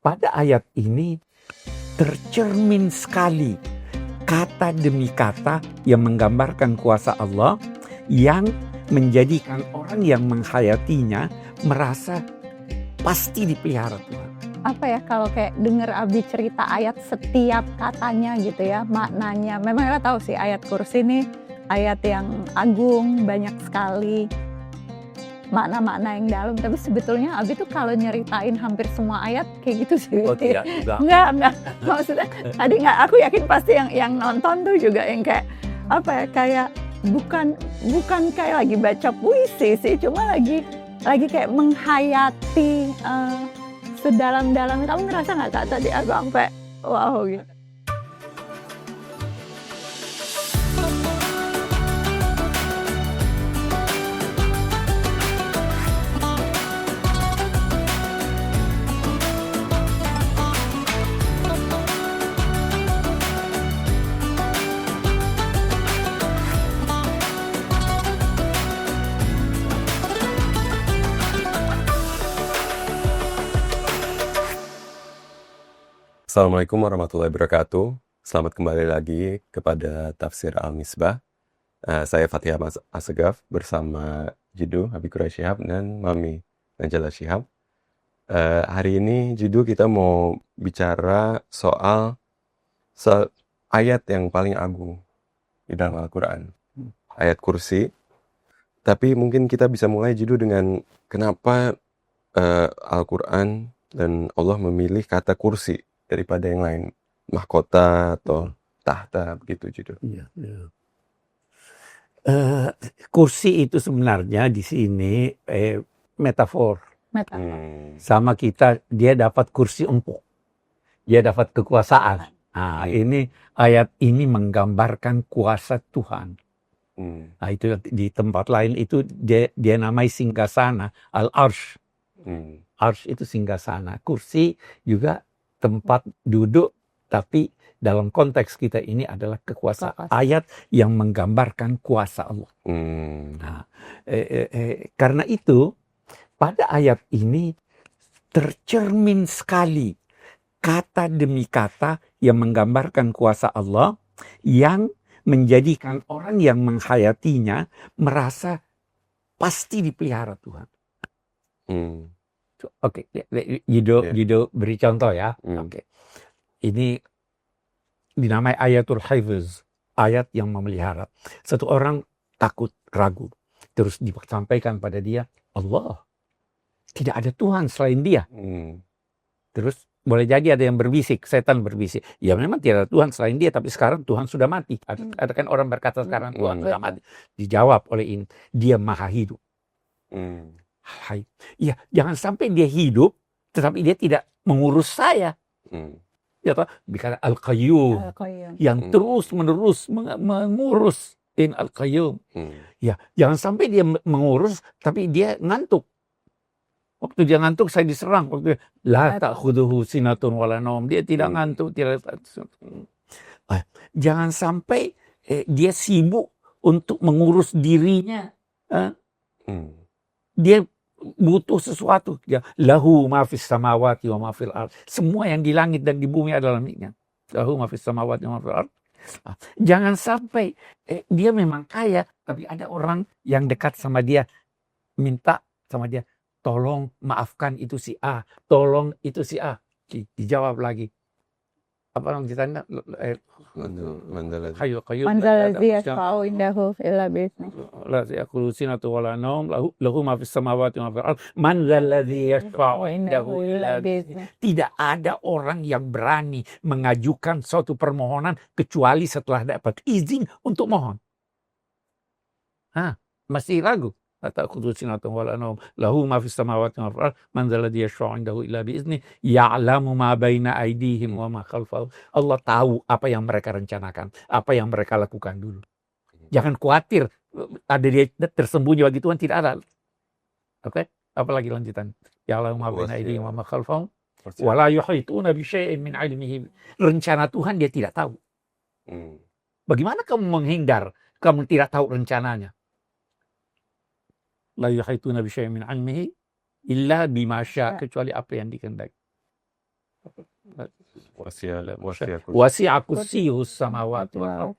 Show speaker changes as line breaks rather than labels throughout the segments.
pada ayat ini tercermin sekali kata demi kata yang menggambarkan kuasa Allah yang menjadikan orang yang menghayatinya merasa pasti dipelihara Tuhan.
Apa ya, kalau kayak denger Abi cerita ayat setiap katanya gitu ya, maknanya. Memang kita tahu sih ayat kursi ini ayat yang agung, banyak sekali makna-makna yang dalam. Tapi sebetulnya Abi tuh kalau nyeritain hampir semua ayat kayak gitu sih.
Oh tidak juga.
Enggak. Maksudnya tadi nggak, aku yakin pasti yang nonton tuh juga yang kayak apa ya, kayak bukan kayak lagi baca puisi sih, cuma lagi kayak menghayati sedalam-dalam. Kamu ngerasa nggak Kak tadi aku sampai wow gitu?
Assalamualaikum warahmatullahi wabarakatuh. Selamat kembali lagi kepada Tafsir Al-Misbah. Saya Fatihah Assegaf bersama Jidu Habib Quraish Shihab dan Mami Najla Shihab. Hari ini Jidu kita mau bicara soal ayat yang paling agung di dalam Al-Quran. Ayat kursi. Tapi mungkin kita bisa mulai Jidu dengan kenapa Al-Quran dan Allah memilih kata kursi daripada yang lain, mahkota atau tahta begitu Jidu.
Iya. Kursi itu sebenarnya di sini metafor. Sama kita, dia dapat kursi empuk, dia dapat kekuasaan. Nah, ini ayat ini menggambarkan kuasa Tuhan. Nah, itu di tempat lain itu dia namai singgasana, al-arsh. Arsh itu singgasana. Kursi juga tempat duduk, tapi dalam konteks kita ini adalah kekuasaan. Ayat yang menggambarkan kuasa Allah. Nah, karena itu pada ayat ini tercermin sekali kata demi kata yang menggambarkan kuasa Allah yang menjadikan orang yang menghayatinya merasa pasti dipelihara Tuhan. Oke, Jido beri contoh ya. Oke. Ini dinamai ayatul hafiz, ayat yang memelihara. Satu orang takut, ragu, terus disampaikan pada dia, Allah, tidak ada Tuhan selain dia. Terus boleh jadi ada yang berbisik, setan berbisik. Ya memang tidak ada Tuhan selain dia, tapi sekarang Tuhan sudah mati. Ada kan orang berkata sekarang Tuhan sudah mati. Dijawab oleh ini, dia maha hidup. Ya, jangan sampai dia hidup, tetapi dia tidak mengurus saya. Ya, bicara Al-Qayyum, yang terus-menerus mengurus Al-Qayyum. Ya, jangan sampai dia mengurus, tapi dia ngantuk. Waktu dia ngantuk, saya diserang. Waktu la ta'khudhuhu sinatun wala naum. Dia tidak ngantuk, jangan sampai dia sibuk untuk mengurus dirinya. Dia butuh sesuatu. Ya, lahu ma fis samawati wa ma fil ardh. Semua yang di langit dan di bumi adalah miliknya. Lahu ma fis samawati wa ma fil ardh. Jangan sampai dia memang kaya, tapi ada orang yang dekat sama dia minta sama dia, tolong maafkan itu si A, tolong itu si A. Dijawab lagi. Apa yang ditanya?
Manzaladzi yashfa'u indahu illa bi'idznih.
La ya'khudhu sinatun wala naum, lahu ma fis samawati wa ma fil ardh. Manzaladzi yashfa'u indahu illa bi'idznih. Tidak ada orang yang berani mengajukan suatu permohonan kecuali setelah dapat izin untuk mohon. Masih ragu? La ta'khudhu sinatun wala naum, lahu ma fis samawati wa ma fil ardh. Manzaladzi yashfa'u indahu illa bi'idznih. Ya'lamu ma baina aydihim wa ma khalfahum. Allah tahu apa yang mereka rencanakan, apa yang mereka lakukan dulu. Jangan khawatir ada dia tersembunyi bagi Tuhan, tidak ada. Oke? Apalagi lanjutan. Ya'lamu ma baina aydihim wa ma khalfahum wa la yuhituna bi syai'in min 'ilmihi. Rencana Tuhan dia tidak tahu. Bagaimana kamu menghindar? Kamu tidak tahu rencananya. La yuhituna bi syai'in min 'ilmihi illa bima syaa, kecuali apa yang dikehendaki. Wasi'a kursiyyuhus samawati wal ardh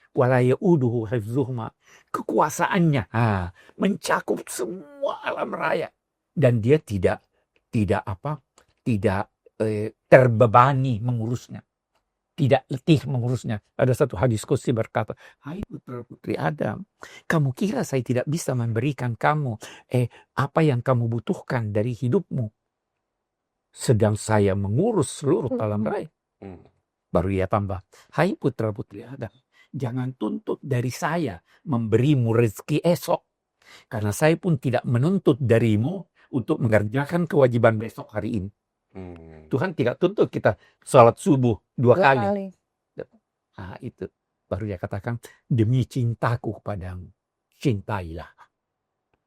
wa la ya'uduhu hifdzuhuma. Kekuasaannya mencakup semua alam raya dan dia tidak terbebani mengurusnya, tidak letih mengurusnya. Ada satu hadis qudsi berkata, "Hai putra putri Adam, kamu kira saya tidak bisa memberikan kamu apa yang kamu butuhkan dari hidupmu, sedang saya mengurus seluruh alam raya." Baru ia tambah, "Hai putra putri Adam, jangan tuntut dari saya memberimu rezeki esok, karena saya pun tidak menuntut darimu untuk mengerjakan kewajiban besok hari ini." Tuhan tidak tuntut kita sholat subuh 2 kali. Itu baru dia katakan, "Demi cintaku kepadamu, cintailah."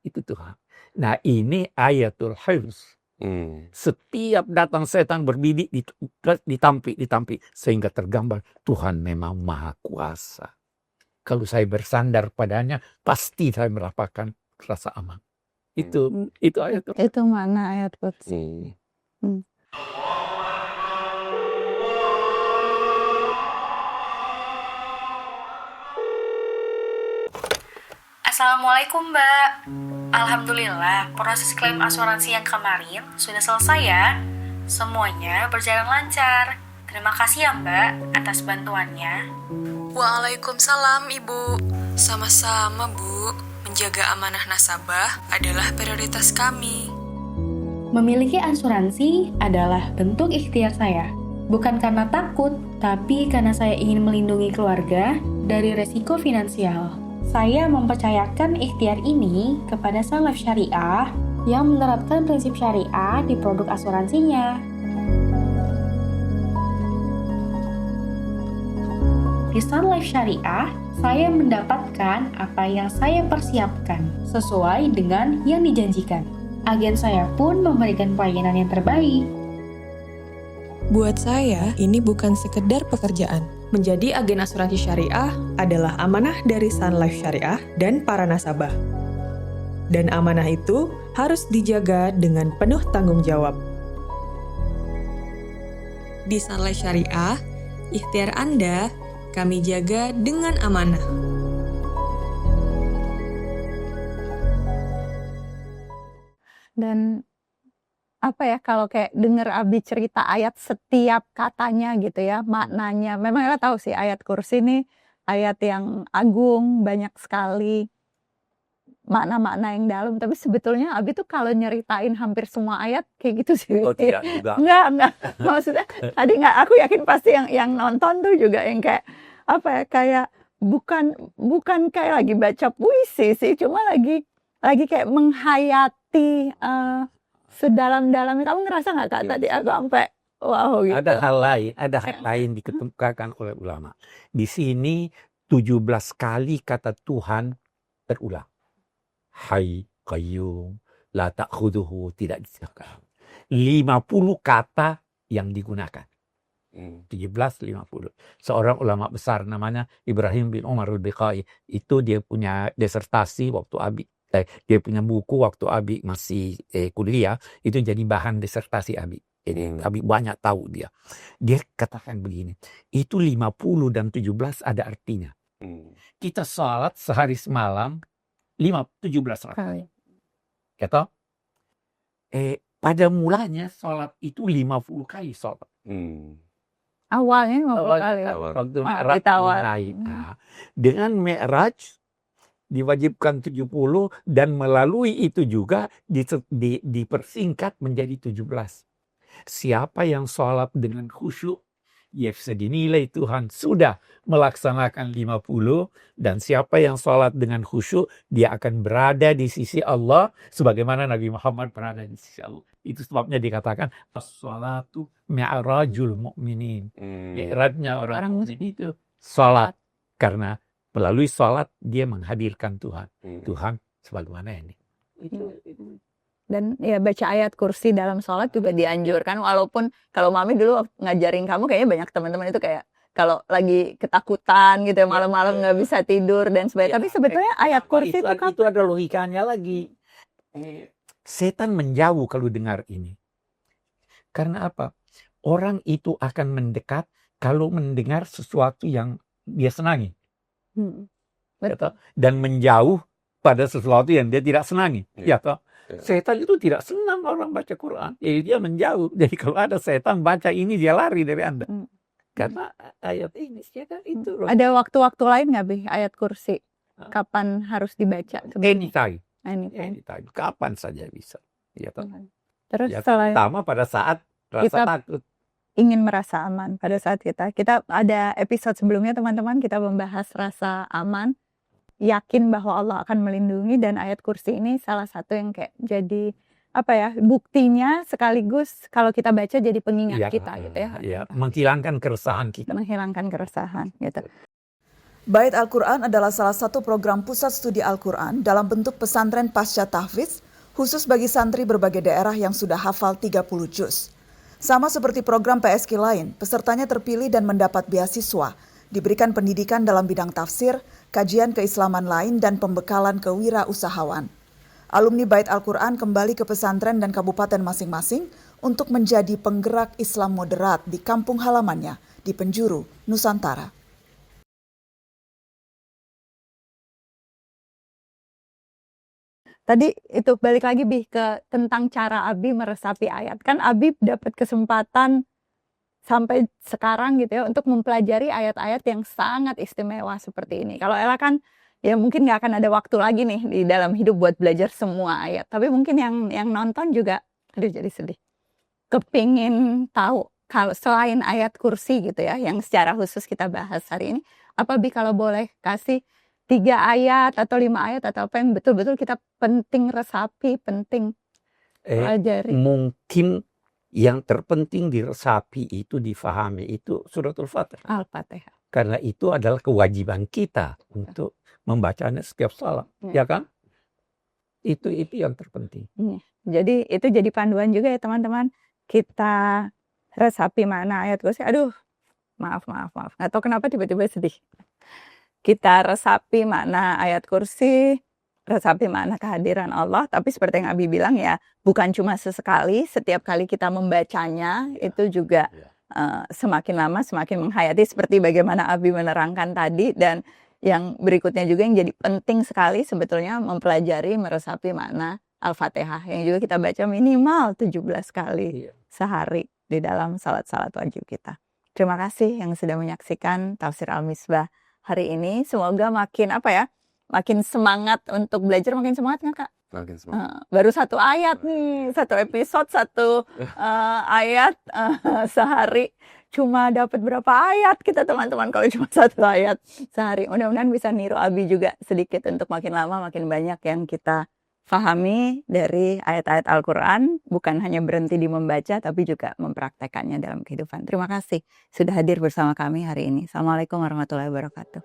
Itu Tuhan. Nah, ini ayatul hifz. Setiap datang setan berbidik ditampi sehingga tergambar Tuhan memang maha kuasa. Kalau saya bersandar padanya, pasti saya mendapatkan rasa aman. Itu ayat.
Itu mana ayat qudsi.
Assalamualaikum Mbak. Alhamdulillah proses klaim asuransi yang kemarin sudah selesai ya. Semuanya berjalan lancar. Terima kasih ya Mbak atas bantuannya.
Waalaikumsalam Ibu. Sama-sama Bu. Menjaga amanah nasabah adalah prioritas kami.
Memiliki asuransi adalah bentuk ikhtiar saya. Bukan karena takut, tapi karena saya ingin melindungi keluarga dari resiko finansial. Saya mempercayakan ikhtiar ini kepada Sun Life Syariah yang menerapkan prinsip syariah di produk asuransinya. Di Sun Life Syariah, saya mendapatkan apa yang saya persiapkan sesuai dengan yang dijanjikan. Agen saya pun memberikan pelayanan yang terbaik.
Buat saya, ini bukan sekedar pekerjaan. Menjadi agen asuransi syariah adalah amanah dari Sun Life Syariah dan para nasabah. Dan amanah itu harus dijaga dengan penuh tanggung jawab. Di Sun Life Syariah, ikhtiar Anda kami jaga dengan amanah.
Dan kalau kayak denger Abi cerita ayat setiap katanya gitu ya, maknanya. Memang kita tahu sih ayat kursi ini ayat yang agung, banyak sekali makna-makna yang dalam. Tapi sebetulnya Abi tuh kalau nyeritain hampir semua ayat kayak gitu sih.
Oh tidak juga.
Enggak. Maksudnya tadi aku yakin pasti yang nonton tuh juga yang kayak kayak bukan kayak lagi baca puisi sih, cuma lagi kayak menghayati sedalam-dalamnya. Kamu ngerasa nggak Kak tadi aku sampai wow gitu.
Ada hal lain dikemukakan oleh ulama. Di sini 17 kali kata Tuhan berulang. Hayy Qayyum la ta'khudhuhu, tidak disahkan. 50 kata yang digunakan. 17-50. Seorang ulama besar namanya Ibrahim bin Umar al-Biqai. Itu dia punya disertasi waktu Abi. Dia punya buku waktu Abi masih kuliah. Itu jadi bahan disertasi Abi. Jadi Abi banyak tahu dia. Dia katakan begini. Itu 50 dan 17 ada artinya. Kita salat sehari semalam 17 rakaat. Kata, pada mulanya salat itu 50 kali salat.
Awalnya 50 kali.
Waktu Mi'raj mulai. Dengan Mi'raj diwajibkan 70 dan melalui itu juga dipersingkat menjadi 17. Siapa yang sholat dengan khusyuk, ya bisa dinilai Tuhan sudah melaksanakan 50, dan siapa yang sholat dengan khusyuk, dia akan berada di sisi Allah sebagaimana Nabi Muhammad berada di sisi Allah. Itu sebabnya dikatakan as-sholatu mi'rajul mu'minin. Mi'rajnya orang mukmin itu sholat, karena melalui sholat dia menghadirkan Tuhan. Tuhan sebagaimana ini.
Dan ya baca ayat kursi dalam sholat juga dianjurkan. Walaupun kalau Mami dulu ngajarin kamu kayaknya banyak teman-teman itu kayak kalau lagi ketakutan gitu malam-malam nggak bisa tidur dan sebagainya. Tapi sebetulnya ayat kursi
itu ada logikanya lagi. Setan menjauh kalau dengar ini. Karena apa? orang itu akan mendekat kalau mendengar sesuatu yang dia senangi. Ya toh? Dan menjauh pada sesuatu yang dia tidak senangi. Ya toh? Setan itu tidak senang orang baca Quran. Jadi dia menjauh. Jadi kalau ada setan baca ini, dia lari dari Anda. Karena ayat ini, setan itu.
Ada waktu-waktu lain nggak, Bi, ayat kursi? Kapan harus dibaca?
Anytime.
Anytime.
Kapan saja bisa. Ya toh?
Terus
Ya,
setelah
pertama pada saat rasa
kita
takut.
ingin merasa aman, pada saat kita ada episode sebelumnya teman-teman, kita membahas rasa aman, yakin bahwa Allah akan melindungi, dan ayat kursi ini salah satu yang kayak jadi buktinya, sekaligus kalau kita baca jadi pengingat kita gitu ya.
Ya, menghilangkan keresahan kita.
Menghilangkan keresahan gitu.
Bait Al-Quran adalah salah satu program pusat studi Al-Quran dalam bentuk pesantren pasca tahfiz, khusus bagi santri berbagai daerah yang sudah hafal 30 juz. Sama seperti program PSQ lain, pesertanya terpilih dan mendapat beasiswa, diberikan pendidikan dalam bidang tafsir, kajian keislaman lain, dan pembekalan kewirausahawan. Alumni Bait Al-Quran kembali ke pesantren dan kabupaten masing-masing untuk menjadi penggerak Islam moderat di kampung halamannya di penjuru Nusantara.
Tadi itu balik lagi, Bi, ke tentang cara Abi meresapi ayat. Kan Abi dapat kesempatan sampai sekarang gitu ya untuk mempelajari ayat-ayat yang sangat istimewa seperti ini. Kalau Ella kan ya mungkin nggak akan ada waktu lagi nih di dalam hidup buat belajar semua ayat. Tapi mungkin yang nonton juga, aduh jadi sedih, kepingin tahu kalau selain ayat kursi gitu ya, yang secara khusus kita bahas hari ini, apa Bi kalau boleh kasih 3 ayat atau 5 ayat atau apa yang betul-betul kita penting resapi, penting pelajari.
Mungkin yang terpenting diresapi itu, difahami itu suratul Fatihah.
Al-Fatihah.
Karena itu adalah kewajiban kita untuk membacanya setiap salat, ya kan? Itu yang terpenting.
Jadi itu jadi panduan juga ya teman-teman. Kita resapi mana ayat kursi. Aduh, maaf. Nggak tahu kenapa tiba-tiba sedih. Kita resapi makna ayat kursi, resapi makna kehadiran Allah, tapi seperti yang Abi bilang ya, bukan cuma sesekali, setiap kali kita membacanya, itu juga semakin lama semakin menghayati, seperti bagaimana Abi menerangkan tadi. Dan yang berikutnya juga yang jadi penting sekali sebetulnya mempelajari, meresapi makna Al-Fatihah, yang juga kita baca minimal 17 kali sehari di dalam salat-salat wajib kita. Terima kasih yang sudah menyaksikan Tafsir Al-Misbah hari ini. Semoga makin semangat untuk belajar. Makin semangat nggak, Kak?
Makin semangat.
Baru 1 ayat nih, 1 episode, 1 ayat sehari. Cuma dapat berapa ayat kita teman-teman kalau cuma 1 ayat sehari. Mudah-mudahan bisa niru Abi juga sedikit untuk makin lama makin banyak yang kita fahami dari ayat-ayat Al-Quran. Bukan hanya berhenti di membaca, tapi juga mempraktekannya dalam kehidupan. Terima kasih sudah hadir bersama kami hari ini. Assalamualaikum warahmatullahi wabarakatuh.